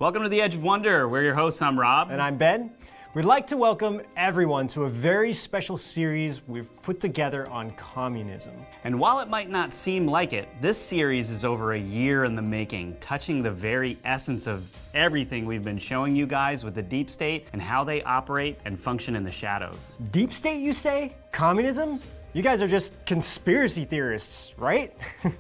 Welcome to The Edge of Wonder. We're your hosts. I'm Rob. And I'm Ben. We'd like to welcome everyone to a very special series we've put together on communism. And while it might not seem like it, this series is over a year in the making, touching the very essence of everything we've been showing you guys with the deep state and how they operate and function in the shadows. Deep state, you say? Communism? You guys are just conspiracy theorists, right?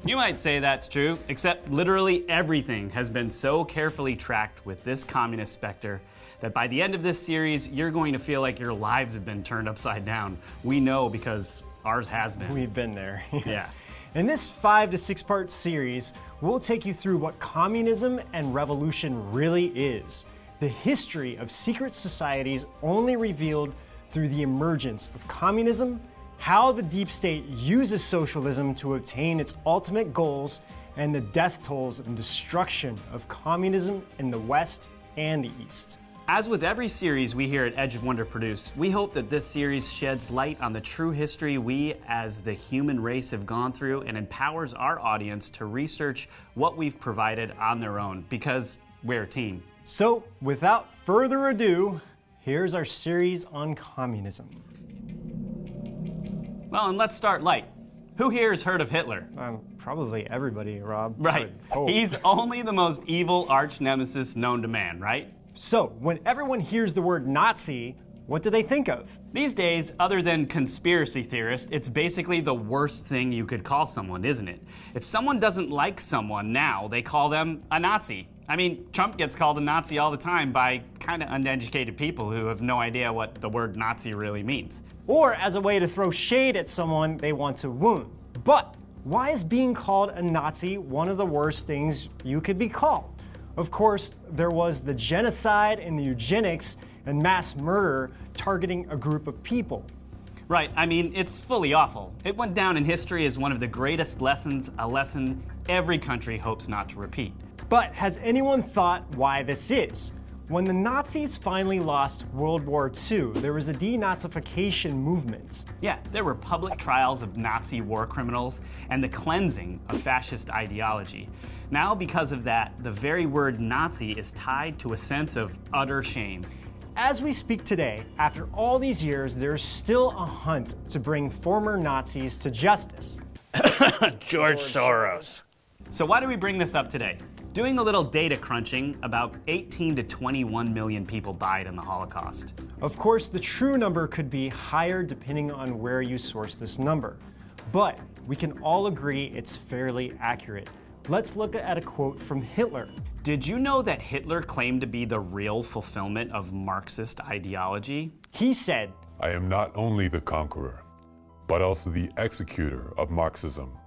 You might say that's true, except literally everything has been so carefully tracked with this communist specter that by the end of this series, you're going to feel like your lives have been turned upside down. We know because ours has been. We've been there. Yes. Yeah. In this 5 to 6 part series, we'll take you through what communism and revolution really is. The history of secret societies only revealed through the emergence of communism, how the deep state uses socialism to obtain its ultimate goals, and the death tolls and destruction of communism in the West and the East. As with every series we here at Edge of Wonder produce, we hope that this series sheds light on the true history we as the human race have gone through and empowers our audience to research what we've provided on their own, because we're a team. So, without further ado, here's our series on communism. Well, and let's start light. Who here has heard of Hitler? Probably everybody, Rob. Right. He's only the most evil arch nemesis known to man, right? So, when everyone hears the word Nazi, what do they think of? These days, other than conspiracy theorists, it's basically the worst thing you could call someone, isn't it? If someone doesn't like someone now, they call them a Nazi. I mean, Trump gets called a Nazi all the time by kind of uneducated people who have no idea what the word Nazi really means. Or as a way to throw shade at someone they want to wound. But why is being called a Nazi one of the worst things you could be called? Of course, there was the genocide and the eugenics and mass murder targeting a group of people. Right, I mean, it's fully awful. It went down in history as one of the greatest lessons, a lesson every country hopes not to repeat. But has anyone thought why this is? When the Nazis finally lost World War II, there was a denazification movement. Yeah, there were public trials of Nazi war criminals and the cleansing of fascist ideology. Now, because of that, the very word Nazi is tied to a sense of utter shame. As we speak today, after all these years, there's still a hunt to bring former Nazis to justice. George Soros. So why do we bring this up today? Doing a little data crunching, about 18 to 21 million people died in the Holocaust. Of course, the true number could be higher depending on where you source this number. But we can all agree it's fairly accurate. Let's look at a quote from Hitler. Did you know that Hitler claimed to be the real fulfillment of Marxist ideology? He said, "I am not only the conqueror, but also the executor of Marxism,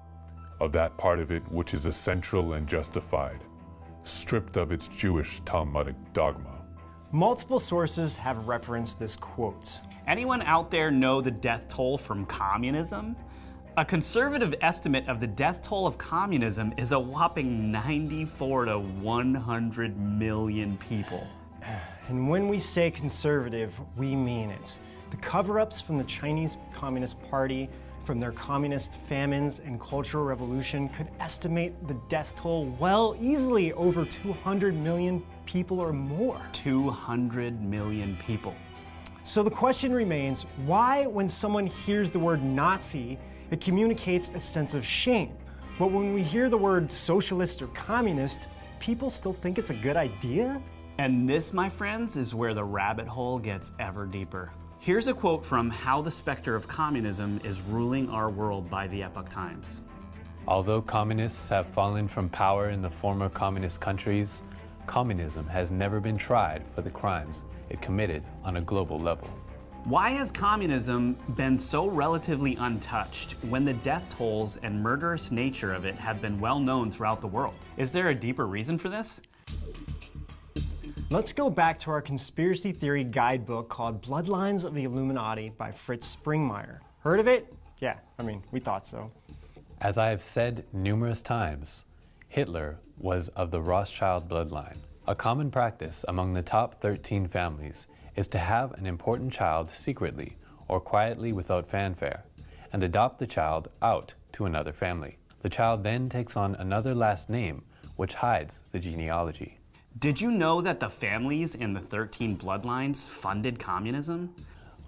of that part of it which is essential and justified, stripped of its Jewish Talmudic dogma." Multiple sources have referenced this quote. Anyone out there know the death toll from communism? A conservative estimate of the death toll of communism is a whopping 94 to 100 million people. And when we say conservative, we mean it. The cover-ups from the Chinese Communist Party, from their communist famines and cultural revolution could estimate the death toll well easily over 200 million people or more. 200 million people. So the question remains, why when someone hears the word Nazi, it communicates a sense of shame? But when we hear the word socialist or communist, people still think it's a good idea? And this, my friends, is where the rabbit hole gets ever deeper. Here's a quote from How the Specter of Communism is Ruling Our World by the Epoch Times. Although communists have fallen from power in the former communist countries, communism has never been tried for the crimes it committed on a global level. Why has communism been so relatively untouched when the death tolls and murderous nature of it have been well known throughout the world? Is there a deeper reason for this? Let's go back to our conspiracy theory guidebook called Bloodlines of the Illuminati by Fritz Springmeier. Heard of it? Yeah, we thought so. As I have said numerous times, Hitler was of the Rothschild bloodline. A common practice among the top 13 families is to have an important child secretly or quietly without fanfare, and adopt the child out to another family. The child then takes on another last name, which hides the genealogy. Did you know that the families in the 13 bloodlines funded communism?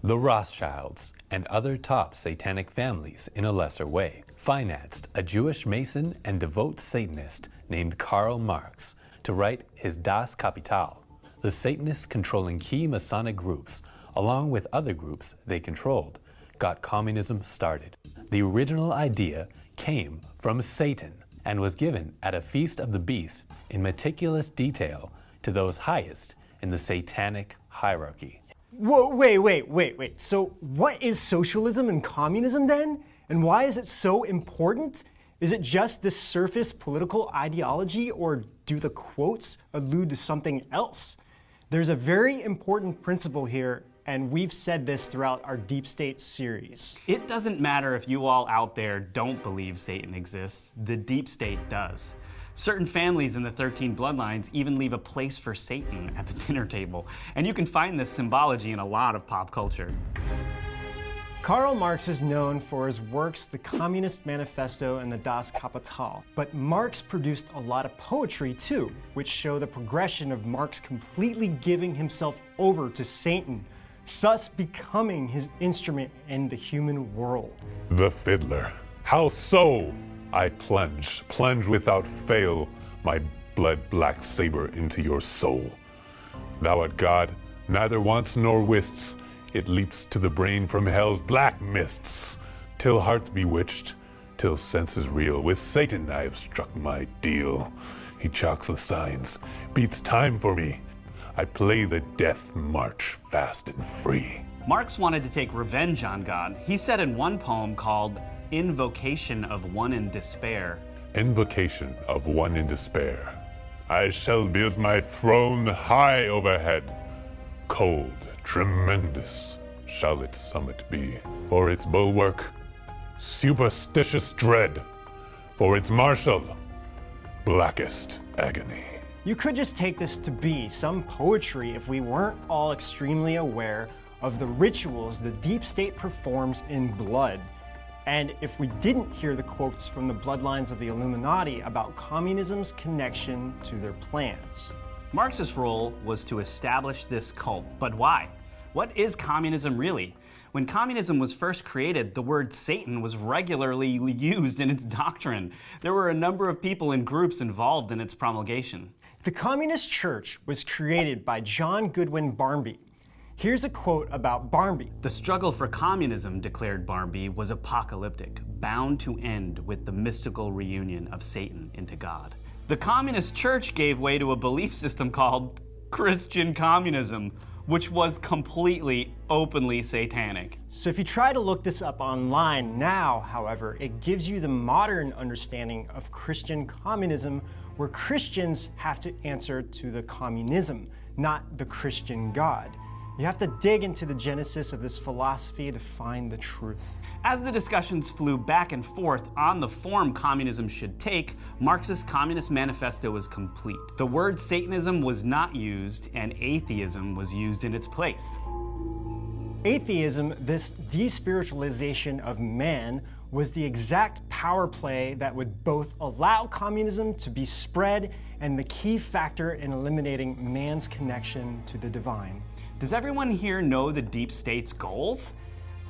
The Rothschilds and other top satanic families, in a lesser way, financed a Jewish Mason and devout Satanist named Karl Marx to write his Das Kapital. The Satanists controlling key Masonic groups, along with other groups they controlled, got communism started. The original idea came from Satan and was given at a feast of the beast in meticulous detail to those highest in the satanic hierarchy. Whoa, wait. So what is socialism and communism then? And why is it so important? Is it just this surface political ideology, or do the quotes allude to something else? There's a very important principle here, and we've said this throughout our Deep State series. It doesn't matter if you all out there don't believe Satan exists, the Deep State does. Certain families in the 13 bloodlines even leave a place for Satan at the dinner table, and you can find this symbology in a lot of pop culture. Karl Marx is known for his works, the Communist Manifesto and the Das Kapital. But Marx produced a lot of poetry too, which show the progression of Marx completely giving himself over to Satan, thus becoming his instrument in the human world. The fiddler. How so? I plunge without fail, my blood-black saber into your soul. Thou art God, neither wants nor wists. It leaps to the brain from hell's black mists, till heart's bewitched, till senses reel. With Satan I have struck my deal. He chalks the signs, beats time for me. I play the death march fast and free. Marx wanted to take revenge on God. He said in one poem called Invocation of One in Despair. Invocation of one in despair. I shall build my throne high overhead. Cold, tremendous shall its summit be. For its bulwark, superstitious dread. For its marshal, blackest agony. You could just take this to be some poetry if we weren't all extremely aware of the rituals the Deep State performs in blood. And if we didn't hear the quotes from the bloodlines of the Illuminati about communism's connection to their plans. Marx's role was to establish this cult, but why? What is communism really? When communism was first created, the word Satan was regularly used in its doctrine. There were a number of people and groups involved in its promulgation. The Communist Church was created by John Goodwin Barmby. Here's a quote about Barmby. The struggle for communism, declared Barmby, was apocalyptic, bound to end with the mystical reunion of Satan into God. The Communist Church gave way to a belief system called Christian communism, which was completely, openly satanic. So if you try to look this up online now, however, it gives you the modern understanding of Christian communism, where Christians have to answer to the communism, not the Christian God. You have to dig into the genesis of this philosophy to find the truth. As the discussions flew back and forth on the form communism should take, Marx's Communist Manifesto was complete. The word Satanism was not used, and atheism was used in its place. Atheism, this despiritualization of man, was the exact power play that would both allow communism to be spread and the key factor in eliminating man's connection to the divine. Does everyone here know the Deep State's goals?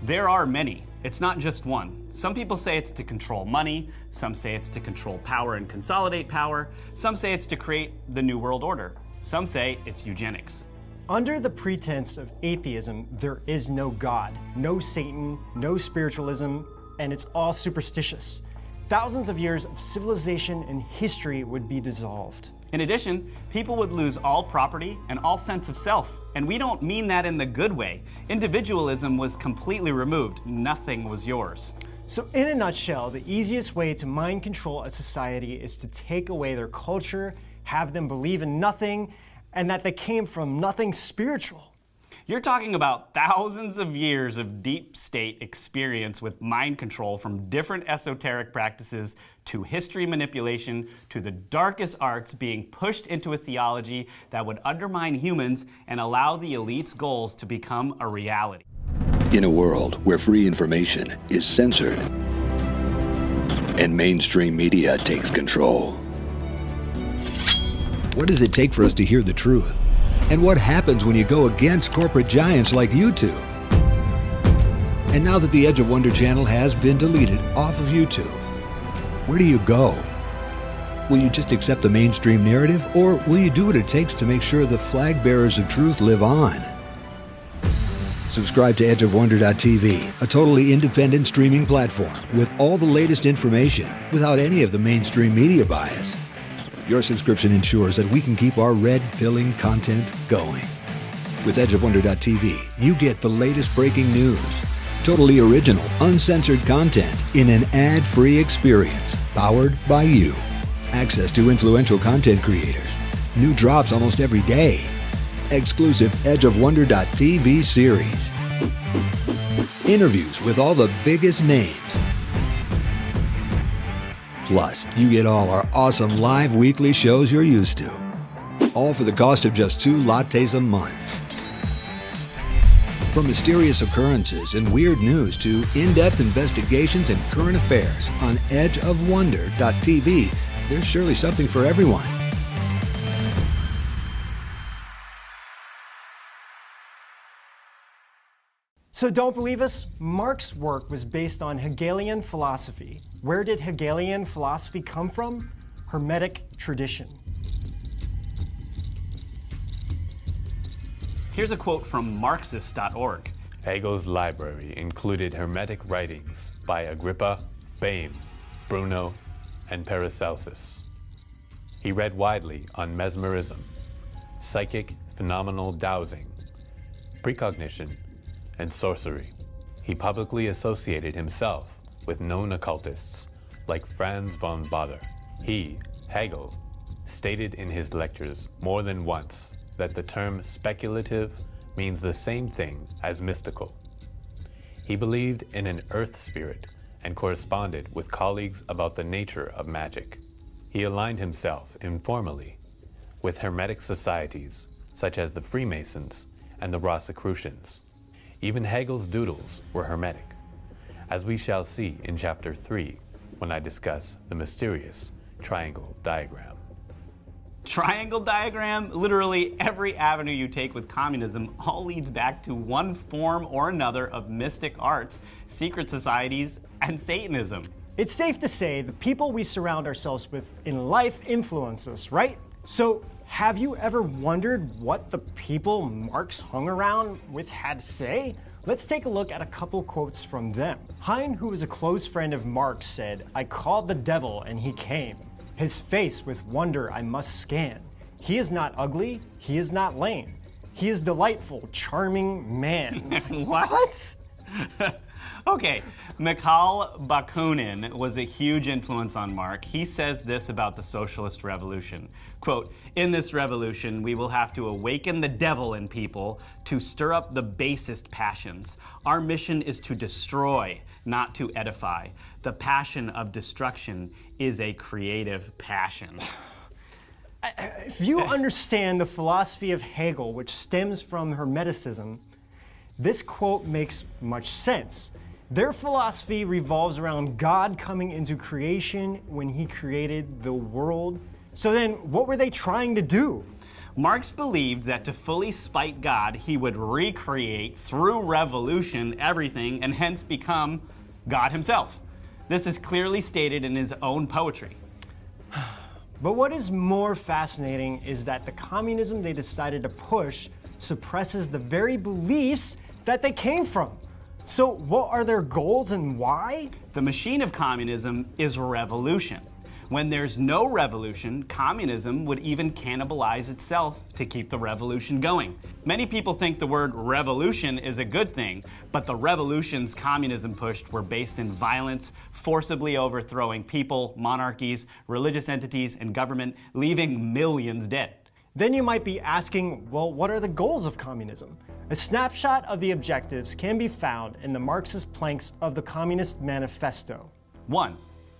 There are many. It's not just one. Some people say it's to control money, some say it's to control power and consolidate power, some say it's to create the New World Order, some say it's eugenics. Under the pretense of atheism, there is no God, no Satan, no spiritualism, and it's all superstitious. Thousands of years of civilization and history would be dissolved. In addition, people would lose all property and all sense of self. And we don't mean that in the good way. Individualism was completely removed. Nothing was yours. So in a nutshell, the easiest way to mind control a society is to take away their culture, have them believe in nothing, and that they came from nothing spiritual. You're talking about thousands of years of deep state experience with mind control, from different esoteric practices to history manipulation to the darkest arts being pushed into a theology that would undermine humans and allow the elite's goals to become a reality. In a world where free information is censored and mainstream media takes control, What does it take for us to hear the truth? And what happens when you go against corporate giants like YouTube? And now that the Edge of Wonder channel has been deleted off of YouTube, where do you go? Will you just accept the mainstream narrative, or will you do what it takes to make sure the flag bearers of truth live on? Subscribe to edgeofwonder.tv, a totally independent streaming platform with all the latest information without any of the mainstream media bias. Your subscription ensures that we can keep our red-pilling content going. With edgeofwonder.tv, you get the latest breaking news, totally original, uncensored content in an ad-free experience powered by you. Access to influential content creators, new drops almost every day, exclusive edgeofwonder.tv series, interviews with all the biggest names. Plus, you get all our awesome live weekly shows you're used to, all for the cost of just 2 lattes a month. From mysterious occurrences and weird news to in-depth investigations and current affairs on edgeofwonder.tv, there's surely something for everyone. So don't believe us? Marx's work was based on Hegelian philosophy. Where did Hegelian philosophy come from? Hermetic tradition. Here's a quote from Marxist.org. Hegel's library included Hermetic writings by Agrippa, Bain, Bruno, and Paracelsus. He read widely on mesmerism, psychic phenomenal dowsing, precognition, and sorcery. He publicly associated himself with known occultists like Franz von Baader. He, Hegel, stated in his lectures more than once that the term speculative means the same thing as mystical. He believed in an earth spirit and corresponded with colleagues about the nature of magic. He aligned himself informally with Hermetic societies such as the Freemasons and the Rosicrucians. Even Hegel's doodles were Hermetic, as we shall see in Chapter 3 when I discuss the mysterious triangle diagram. Triangle diagram? Literally every avenue you take with communism all leads back to one form or another of mystic arts, secret societies, and Satanism. It's safe to say the people we surround ourselves with in life influence us, right? So have you ever wondered what the people Marx hung around with had to say? Let's take a look at a couple quotes from them. Hein, who was a close friend of Marx, said, "I called the devil and he came. His face with wonder I must scan. He is not ugly, he is not lame. He is delightful, charming man." What? Okay, Mikhail Bakunin was a huge influence on Marx. He says this about the socialist revolution. Quote, "In this revolution, we will have to awaken the devil in people to stir up the basest passions. Our mission is to destroy, not to edify. The passion of destruction is a creative passion." If you understand the philosophy of Hegel, which stems from Hermeticism, this quote makes much sense. Their philosophy revolves around God coming into creation when he created the world. So then, what were they trying to do? Marx believed that to fully spite God, he would recreate through revolution everything and hence become God himself. This is clearly stated in his own poetry. But what is more fascinating is that the communism they decided to push suppresses the very beliefs that they came from. So what are their goals and why? The machine of communism is revolution. When there's no revolution, communism would even cannibalize itself to keep the revolution going. Many people think the word revolution is a good thing, but the revolutions communism pushed were based in violence, forcibly overthrowing people, monarchies, religious entities, and government, leaving millions dead. Then you might be asking, well, what are the goals of communism? A snapshot of the objectives can be found in the Marxist planks of the Communist Manifesto. 1.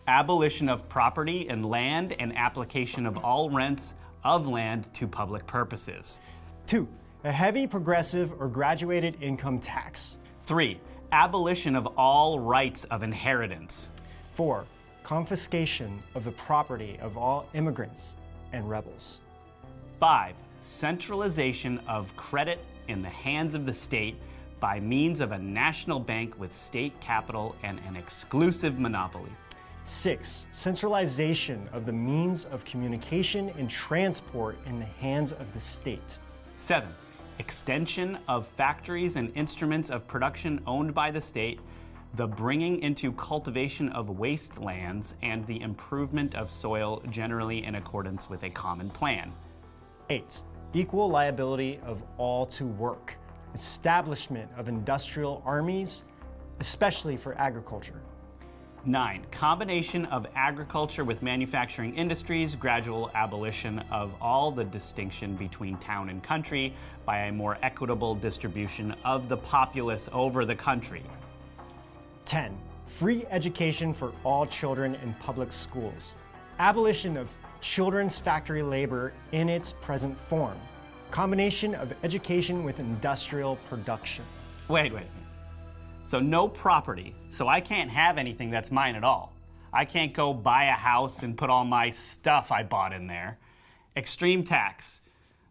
Abolition of property and land and application of all rents of land to public purposes. 2. A heavy progressive or graduated income tax. 3. Abolition of all rights of inheritance. 4. Confiscation of the property of all immigrants and rebels. 5. Centralization of credit in the hands of the state by means of a national bank with state capital and an exclusive monopoly. 6. Centralization of the means of communication and transport in the hands of the state. 7. Extension of factories and instruments of production owned by the state, the bringing into cultivation of wastelands, and the improvement of soil generally in accordance with a common plan. 8. Equal liability of all to work. Establishment of industrial armies, especially for agriculture. 9. Combination of agriculture with manufacturing industries, gradual abolition of all the distinction between town and country by a more equitable distribution of the populace over the country. 10. Free education for all children in public schools. Abolition of children's factory labor in its present form. Combination of education with industrial production. Wait. So no property. So I can't have anything that's mine at all. I can't go buy a house and put all my stuff I bought in there. Extreme tax.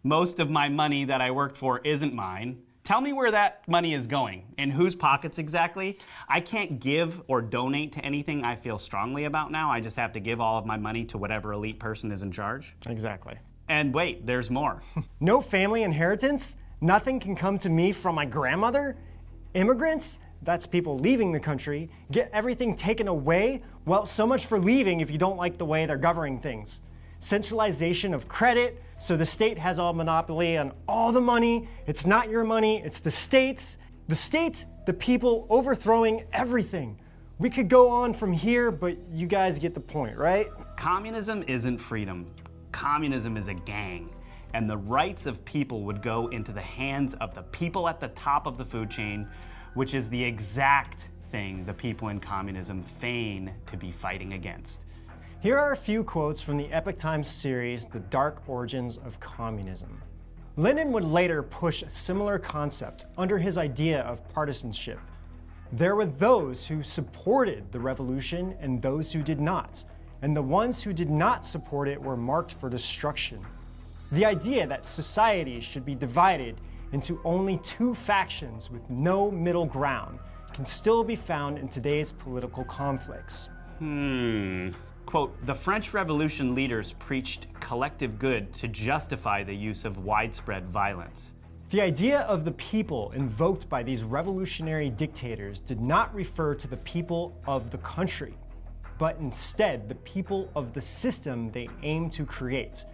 Most of my money that I worked for isn't mine. Tell me where that money is going. In whose pockets exactly? I can't give or donate to anything I feel strongly about now. I just have to give all of my money to whatever elite person is in charge. Exactly. And wait, there's more. No family inheritance? Nothing can come to me from my grandmother? Immigrants? That's people leaving the country. Get everything taken away? Well, so much for leaving if you don't like the way they're governing things. Centralization of credit, so the state has all monopoly on all the money. It's not your money, it's the state's. The state, the people overthrowing everything. We could go on from here, but you guys get the point, right? Communism isn't freedom. Communism is a gang. And the rights of people would go into the hands of the people at the top of the food chain, which is the exact thing the people in communism feign to be fighting against. Here are a few quotes from the Epoch Times series, The Dark Origins of Communism. Lenin would later push a similar concept under his idea of partisanship. There were those who supported the revolution and those who did not, and the ones who did not support it were marked for destruction. The idea that society should be divided into only two factions with no middle ground can still be found in today's political conflicts. Quote, the French Revolution leaders preached collective good to justify the use of widespread violence. The idea of the people invoked by these revolutionary dictators did not refer to the people of the country, but instead the people of the system they aimed to create,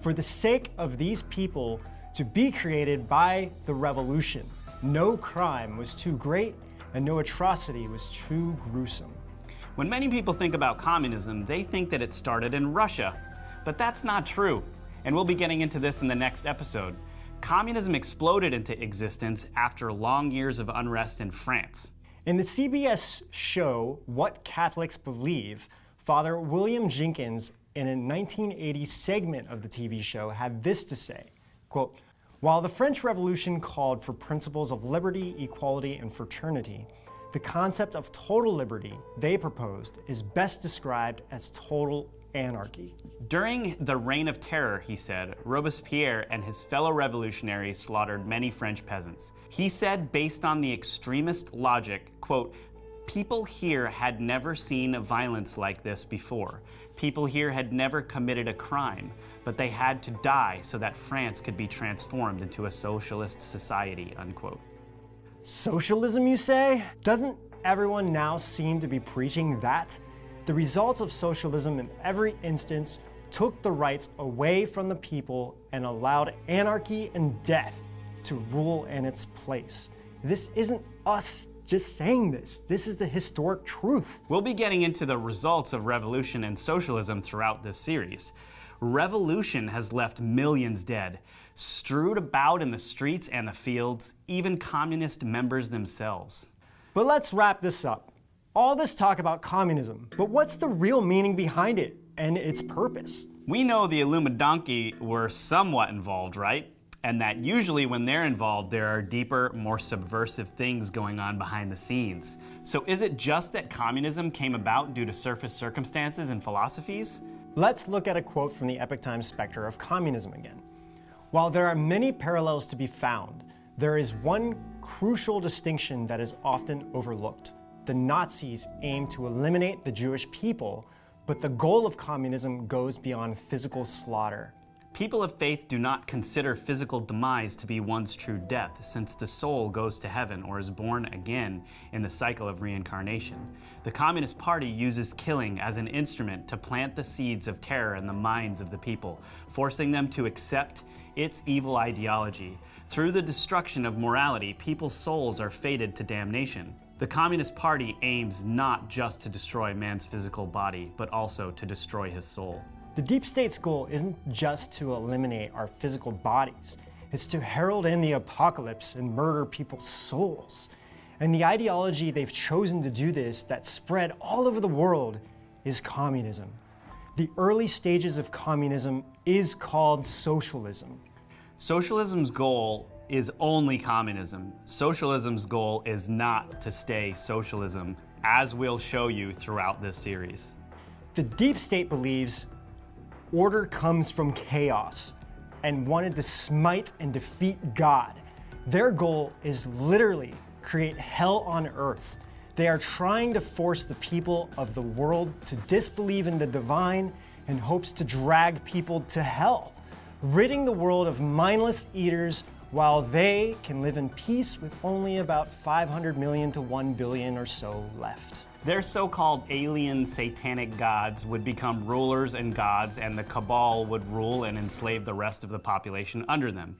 for the sake of these people to be created by the revolution. No crime was too great and no atrocity was too gruesome. When many people think about communism, they think that it started in Russia, but that's not true. And we'll be getting into this in the next episode. Communism exploded into existence after long years of unrest in France. In the CBS show, What Catholics Believe, Father William Jenkins, in a 1980 segment of the TV show, had this to say, quote, while the French Revolution called for principles of liberty, equality, and fraternity, the concept of total liberty they proposed is best described as total anarchy. During the Reign of Terror, he said, Robespierre and his fellow revolutionaries slaughtered many French peasants. He said, based on the extremist logic, quote, people here had never seen violence like this before. People here had never committed a crime, but they had to die so that France could be transformed into a socialist society, unquote. Socialism, you say? Doesn't everyone now seem to be preaching that? The results of socialism in every instance took the rights away from the people and allowed anarchy and death to rule in its place. This isn't us just saying this. This is the historic truth. We'll be getting into the results of revolution and socialism throughout this series. Revolution has left millions dead, strewed about in the streets and the fields, even communist members themselves. But let's wrap this up. All this talk about communism, but what's the real meaning behind it and its purpose? We know the Illuminati were somewhat involved, right? And that usually when they're involved, there are deeper, more subversive things going on behind the scenes. So is it just that communism came about due to surface circumstances and philosophies? Let's look at a quote from the Epoch Times Spectre of Communism again. While there are many parallels to be found, there is one crucial distinction that is often overlooked. The Nazis aim to eliminate the Jewish people, but the goal of communism goes beyond physical slaughter. People of faith do not consider physical demise to be one's true death, since the soul goes to heaven or is born again in the cycle of reincarnation. The Communist Party uses killing as an instrument to plant the seeds of terror in the minds of the people, forcing them to accept its evil ideology. Through the destruction of morality, people's souls are fated to damnation. The Communist Party aims not just to destroy man's physical body, but also to destroy his soul. The deep state's goal isn't just to eliminate our physical bodies, it's to herald in the apocalypse and murder people's souls. And the ideology they've chosen to do this, that spread all over the world, is communism. The early stages of communism is called socialism. Socialism's goal is only communism. Socialism's goal is not to stay socialism, as we'll show you throughout this series. The deep state believes order comes from chaos and wanted to smite and defeat God. Their goal is literally create hell on earth. They are trying to force the people of the world to disbelieve in the divine in hopes to drag people to hell, ridding the world of mindless eaters while they can live in peace with only about 500 million to 1 billion or so left. Their so-called alien satanic gods would become rulers and gods, and the cabal would rule and enslave the rest of the population under them.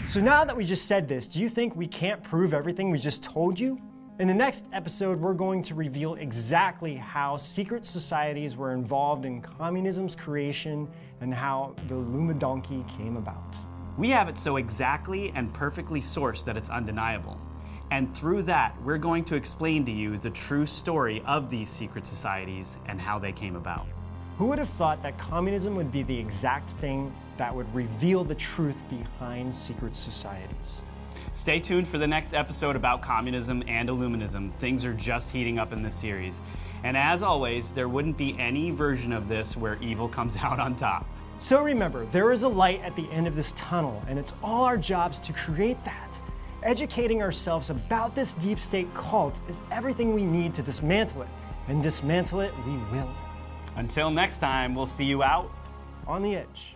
So now that we just said this, do you think we can't prove everything we just told you? In the next episode, we're going to reveal exactly how secret societies were involved in communism's creation and how the Lumadonkey came about. We have it so exactly and perfectly sourced that it's undeniable. And through that, we're going to explain to you the true story of these secret societies and how they came about. Who would have thought that communism would be the exact thing that would reveal the truth behind secret societies? Stay tuned for the next episode about communism and Illuminism. Things are just heating up in this series. And as always, there wouldn't be any version of this where evil comes out on top. So remember, there is a light at the end of this tunnel, and it's all our jobs to create that. Educating ourselves about this deep state cult is everything we need to dismantle it, and dismantle it we will. Until next time, we'll see you out on the edge.